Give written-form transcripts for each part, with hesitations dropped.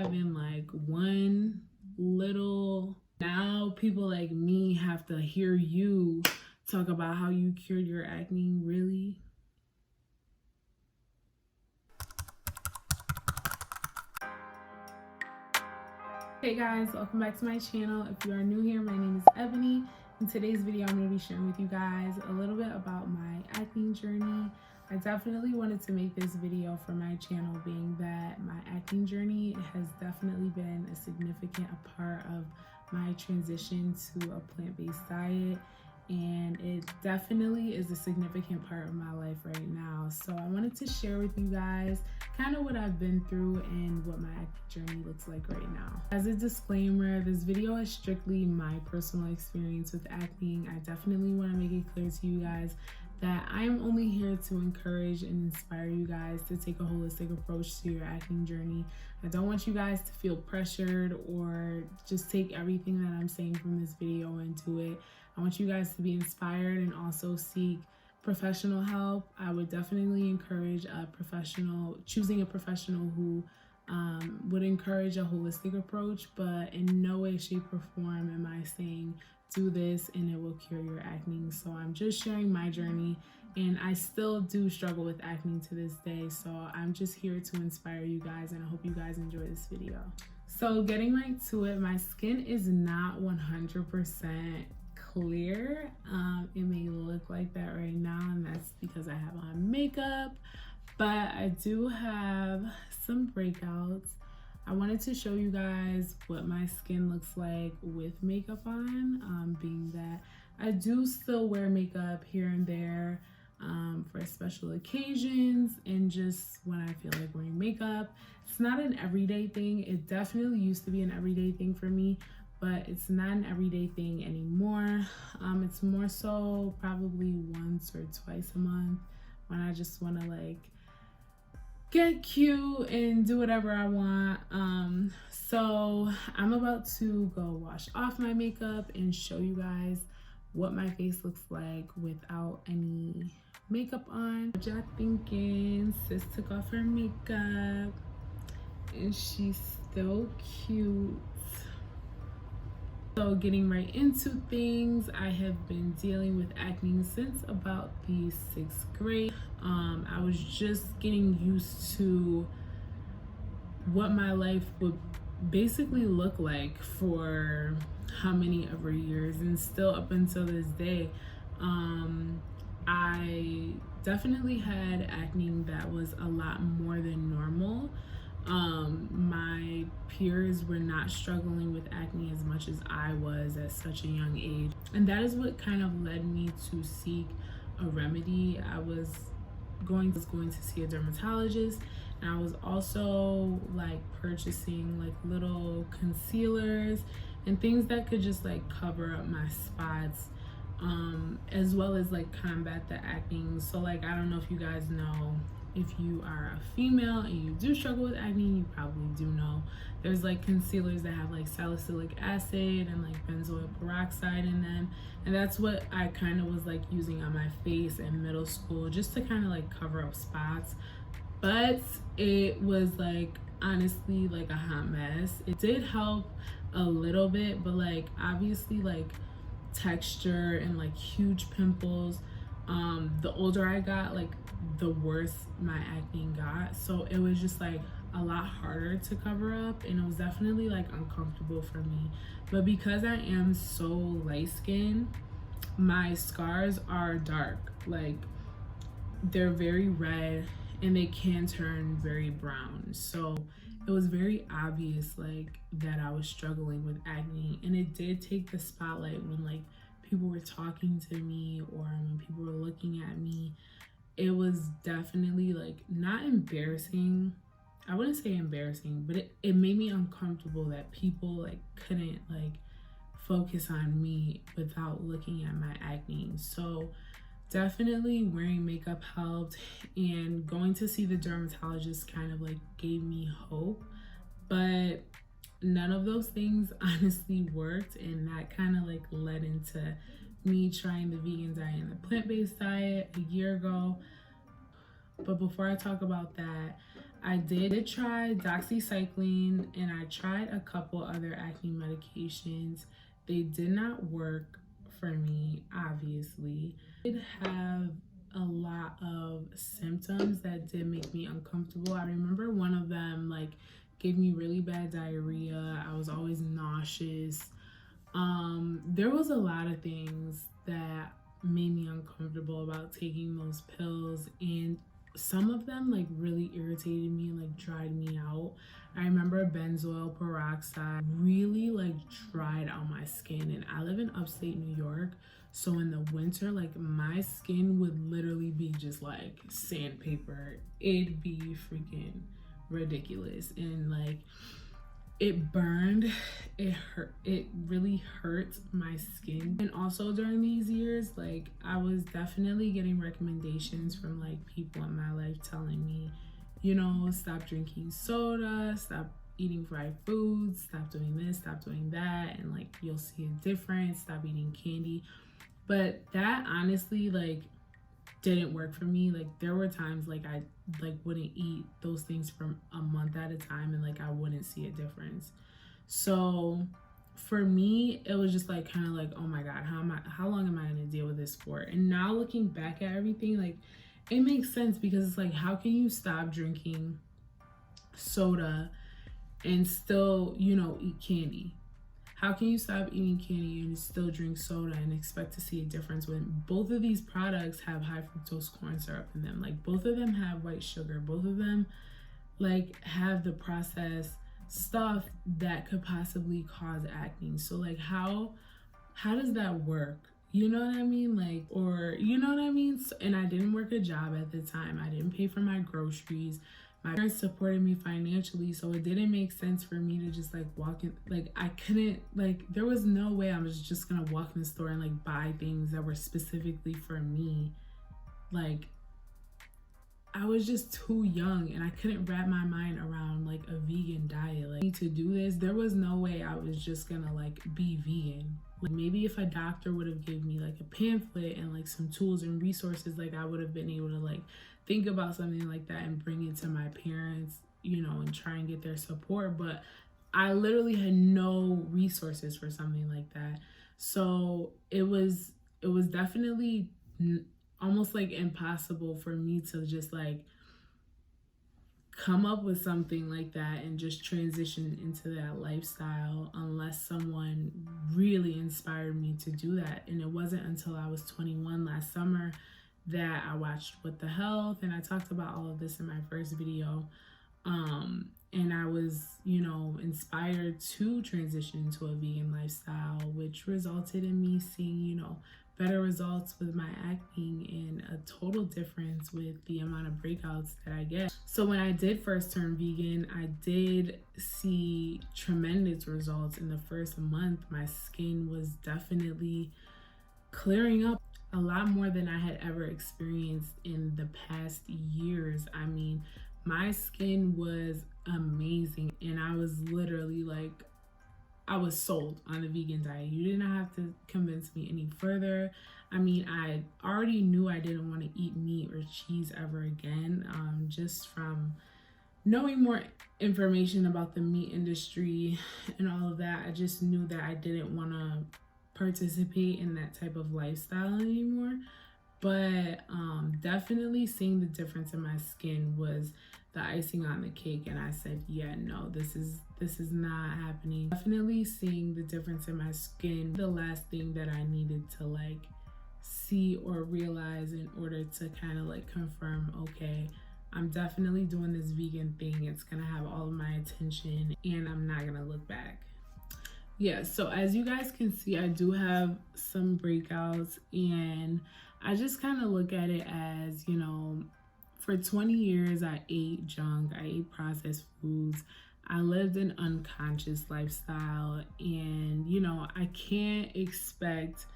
even like one little, now people like me have to hear you talk about how you cured your acne. Really? Hey guys, welcome back to my channel. If you are new here, my name is Ebony. In today's video, I'm going to be sharing with you guys a little bit about my acne journey. I definitely wanted to make this video for my channel, being that my acne journey has definitely been a significant part of my transition to a plant-based diet, and it definitely is a significant part of my life right now. So I wanted to share with you guys kind of what I've been through and what my acne journey looks like right now. As a disclaimer, this video is strictly my personal experience with acne. I definitely want to make it clear to you guys that I'm only here to encourage and inspire you guys to take a holistic approach to your acne journey. I don't want you guys to feel pressured or just take everything that I'm saying from this video and do it. I want you guys to be inspired and also seek professional help. I would definitely encourage choosing a professional who would encourage a holistic approach, but in no way, shape, or form am I saying do this and it will cure your acne. So I'm just sharing my journey, and I still do struggle with acne to this day. So I'm just here to inspire you guys, and I hope you guys enjoy this video. So getting right to it, my skin is not 100% clear. It may look like that right now, and that's because I have on makeup, but I do have some breakouts. I wanted to show you guys what my skin looks like with makeup on, being that I do still wear makeup here and there for special occasions and just when I feel like wearing makeup. It's not an everyday thing. It definitely used to be an everyday thing for me, but it's not an everyday thing anymore. It's more so probably once or twice a month when I just want to like get cute and do whatever I want. So I'm about to go wash off my makeup and show you guys what my face looks like without any makeup on. What y'all thinking? Sis took off her makeup and she's still cute. So getting right into things, I have been dealing with acne since about the 6th grade. I was just getting used to what my life would basically look like for how many ever years, and still up until this day. I definitely had acne that was a lot more than normal. My peers were not struggling with acne as much as I was at such a young age, and that is what kind of led me to seek a remedy. I was going to see a dermatologist, and I was also like purchasing like little concealers and things that could just like cover up my spots, as well as like combat the acne. So like, I don't know if you guys know, if you are a female and you do struggle with acne, you probably do know there's like concealers that have like salicylic acid and like benzoyl peroxide in them, and that's what I kind of was like using on my face in middle school just to kind of like cover up spots. But it was like honestly like a hot mess. It did help a little bit, but like obviously like texture and like huge pimples. The older I got, like the worse my acne got. So it was just like a lot harder to cover up, and it was definitely like uncomfortable for me. But because I am so light skinned, my scars are dark. Like they're very red and they can turn very brown. So it was very obvious like that I was struggling with acne, and it did take the spotlight when like people were talking to me or when people were looking at me. It was definitely like not embarrassing. I wouldn't say embarrassing, but it made me uncomfortable that people like couldn't like focus on me without looking at my acne. So definitely wearing makeup helped, and going to see the dermatologist kind of like gave me hope, but none of those things honestly worked, and that kind of like led into me trying the vegan diet and the plant-based diet a year ago. But before I talk about that, I did try doxycycline and I tried a couple other acne medications. They did not work for me, obviously. I did have a lot of symptoms that did make me uncomfortable. I remember one of them like gave me really bad diarrhea. I was always nauseous. There was a lot of things that made me uncomfortable about taking those pills, and some of them like really irritated me and like dried me out. I remember benzoyl peroxide really like dried out my skin, and I live in upstate New York, so in the winter like my skin would literally be just like sandpaper. It'd be freaking ridiculous, and like it burned, it hurt, it really hurt my skin. And also during these years, like I was definitely getting recommendations from like people in my life telling me, you know, stop drinking soda, stop eating fried foods, stop doing this, stop doing that, and like you'll see a difference, stop eating candy. But that honestly like didn't work for me. Like there were times like I like wouldn't eat those things for a month at a time and like I wouldn't see a difference. So for me it was just like kind of like, oh my god, how long am I going to deal with this for? And now looking back at everything, like it makes sense, because it's like, how can you stop drinking soda and still, you know, eat candy? How can you stop eating candy and still drink soda and expect to see a difference when both of these products have high fructose corn syrup in them? Like both of them have white sugar. Both of them like have the processed stuff that could possibly cause acne. So like how does that work? You know what I mean? Like, or you know what I mean? So, and I didn't work a job at the time. I didn't pay for my groceries. My parents supported me financially, so it didn't make sense for me to just like walk in. Like I couldn't, like there was no way I was just gonna walk in the store and like buy things that were specifically for me. Like I was just too young and I couldn't wrap my mind around like a vegan diet. Like to do this, there was no way I was just gonna like be vegan. Like maybe if a doctor would have gave me like a pamphlet and like some tools and resources, like I would have been able to like think about something like that and bring it to my parents, you know, and try and get their support. But I literally had no resources for something like that. So it was definitely almost like impossible for me to just like come up with something like that and just transition into that lifestyle unless someone really inspired me to do that. And it wasn't until I was 21 last summer that I watched What the Health, and I talked about all of this in my first video. And I was, you know, inspired to transition to a vegan lifestyle, which resulted in me seeing, you know, better results with my acne and a total difference with the amount of breakouts that I get. So when I did first turn vegan, I did see tremendous results. In the first month, my skin was definitely clearing up a lot more than I had ever experienced in the past years. I mean, my skin was amazing, and I was literally like, I was sold on the vegan diet. You did not have to convince me any further. I mean, I already knew I didn't want to eat meat or cheese ever again, just from knowing more information about the meat industry and all of that. I just knew that I didn't want to participate in that type of lifestyle anymore. But definitely seeing the difference in my skin was the icing on the cake, and I said, yeah, no, this is not happening. Definitely seeing the difference in my skin, the last thing that I needed to like see or realize in order to kind of like confirm, okay, I'm definitely doing this vegan thing. It's gonna have all of my attention and I'm not gonna look back. Yeah, so as you guys can see, I do have some breakouts, and I just kind of look at it as, you know, for 20 years, I ate junk, I ate processed foods, I lived an unconscious lifestyle, and, you know, I can't expect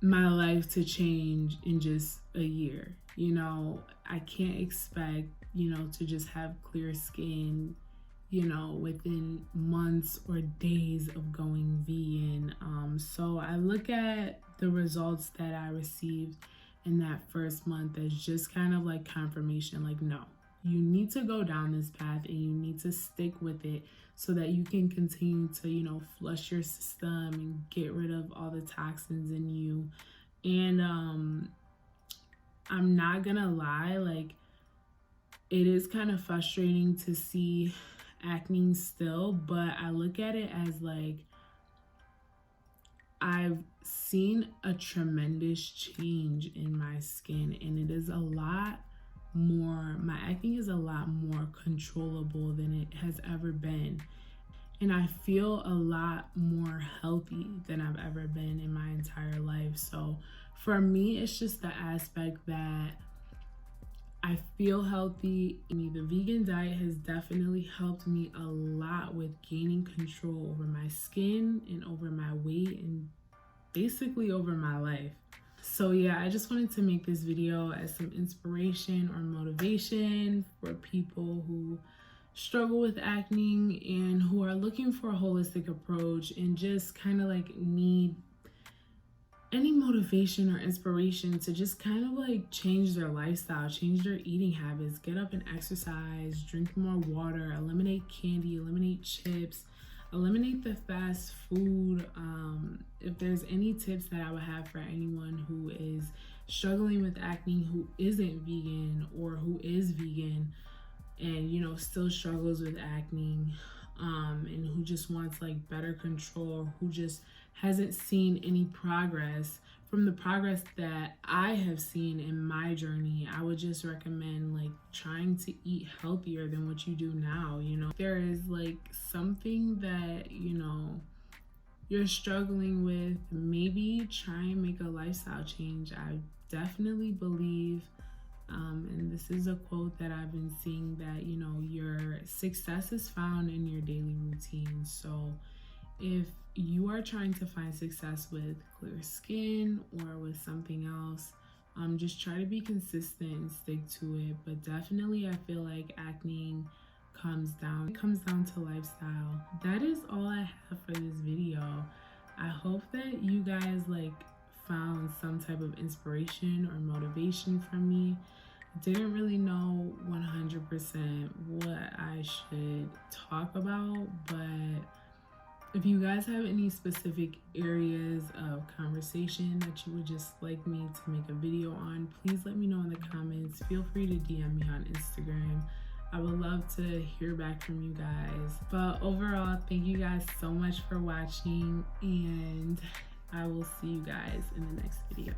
my life to change in just a year. You know, I can't expect, you know, to just have clear skin, you know, within months or days of going vegan. So I look at the results that I received in that first month as just kind of like confirmation, like, no, you need to go down this path and you need to stick with it so that you can continue to, you know, flush your system and get rid of all the toxins in you. And I'm not gonna lie, like, it is kind of frustrating to see acne still, but I look at it as like, I've seen a tremendous change in my skin, and it is a lot more, my acne is a lot more controllable than it has ever been. And I feel a lot more healthy than I've ever been in my entire life. So for me, it's just the aspect that I feel healthy. The vegan diet has definitely helped me a lot with gaining control over my skin and over my weight and basically over my life. So yeah, I just wanted to make this video as some inspiration or motivation for people who struggle with acne and who are looking for a holistic approach and just kind of like need any motivation or inspiration to just kind of like change their lifestyle, change their eating habits, get up and exercise, drink more water, eliminate candy, eliminate chips, eliminate the fast food. If there's any tips that I would have for anyone who is struggling with acne, who isn't vegan or who is vegan and, you know, still struggles with acne, and who just wants like better control, who just hasn't seen any progress from the progress that I have seen in my journey, I would just recommend like trying to eat healthier than what you do now. You know, there is like something that, you know, you're struggling with, maybe try and make a lifestyle change. I definitely believe, and this is a quote that I've been seeing, that, you know, your success is found in your daily routine. So if you are trying to find success with clear skin or with something else, just try to be consistent and stick to it. But definitely I feel like acne comes down to lifestyle. That is all I have for this video. I hope that you guys like found some type of inspiration or motivation from me. I didn't really know 100% what I should talk about, but if you guys have any specific areas of conversation that you would just like me to make a video on, please let me know in the comments. Feel free to DM me on Instagram. I would love to hear back from you guys. But overall, thank you guys so much for watching, and I will see you guys in the next video.